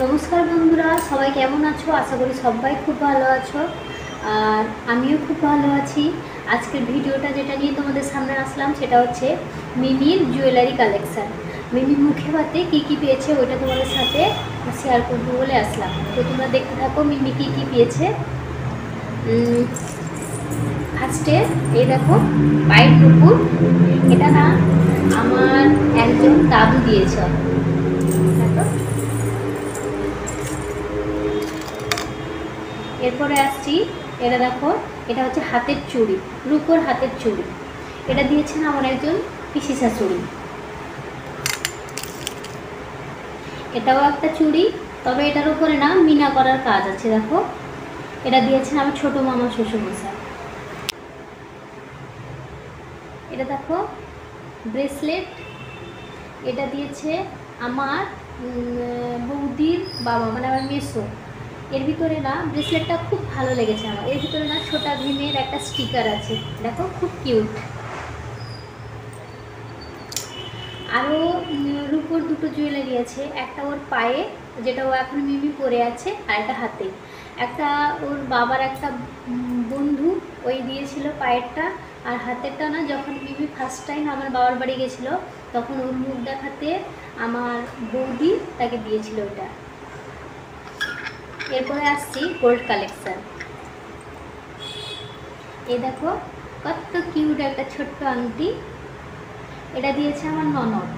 নমস্কার বন্ধুরা, সবাই কেমন আছো? আশা করি সবাই খুব ভালো আছো আর আমিও খুব ভালো আছি। আজকের ভিডিওটা যেটা নিয়ে তোমাদের সামনে আসলাম সেটা হচ্ছে মিমির জুয়েলারি কালেকশান। মিমি মুখে ভাতে কী কী পেয়েছে ওইটা তোমাদের সাথে শেয়ার করবো বলে আসলাম। তো তোমরা দেখতে থাকো মিমি কী কী পেয়েছে। ফার্স্টে এই দেখো পায়ের নুপুর, এটা না আমার একজন দাদু দিয়েছে। এরপরে আসছি, এটা দেখো, এটা হচ্ছে হাতের চুড়ি, রূপোর হাতের চুড়ি। এটা দিয়েছেন আমার একজন পিসি শাশুড়ি। এটাও একটা চুড়ি, তবে এটার উপরে না মিনা করার কাজ আছে। দেখো, এটা দিয়েছেন আমার ছোটো মামা শ্বশুরমশাই। এটা দেখো ব্রেসলেট, এটা দিয়েছে আমার বৌদির বাবা, মানে আমার মেসো। এর ভিতরে না ব্রেসলেটটা খুব ভালো লেগেছে আমার। এর ভিতরে না ছোটা ভীমের একটা স্টিকার আছে, দেখো খুব কিউট। আরও রূপোর দুটো জুয়েলারি আছে, একটা ওর পায়ে যেটা ও এখন মিমি পরে আছে, আর একটা হাতে। একটা ওর বাবার একটা বন্ধু ওই দিয়েছিল পায়েরটা, আর হাতেরটা না যখন মিমি ফার্স্ট টাইম আমার বাবার বাড়ি গেছিলো তখন ওর মুখ দেখাতে আমার বৌদি তাকে দিয়েছিল ওটা। এরপরে আসছি গোল্ড কালেকশান। এই দেখো কত কিউট একটা ছোট্ট আংটি, এটা দিয়েছে আমার ননদ।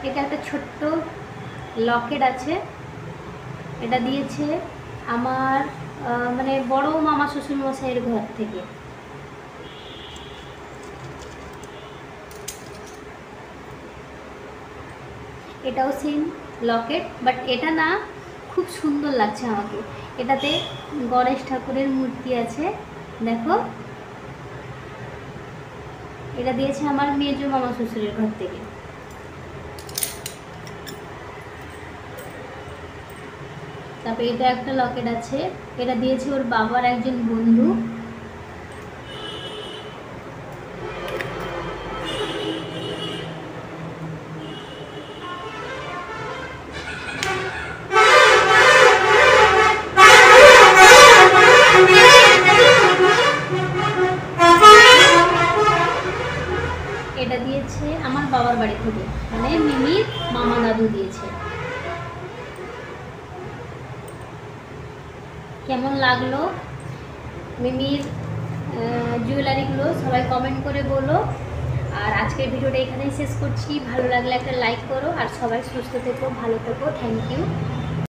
এটা একটা ছোট্ট লকেট আছে, এটা দিয়েছে আমার মানে বড় মামা শ্বশুর মশাইয়ের ঘর থেকে। এটাও সেম লকেট, বাট এটা না খুব সুন্দর লাগছে আমাকে। এটাতে গণেশ ঠাকুরের মূর্তি আছে, দেখো। এটা দিয়েছে আমার মেজো মামা শ্বশুরের ঘর থেকে। তারপরে এটা একটা লকেট আছে, এটা দিয়েছে ওর বাবার একজন বন্ধু। এটা দিয়েছে আমার বাবার বাড়ি থেকে, মানে মিমির মামা দাদু দিয়েছে। কেমন লাগলো মিমির জুয়েলারিগুলো সবাই কমেন্ট করে বলো। আর আজকের ভিডিওটা এখানেই শেষ করছি। ভালো লাগলে একটা লাইক করো, আর সবাই সুস্থ থেকো, ভালো থেকো। Thank you.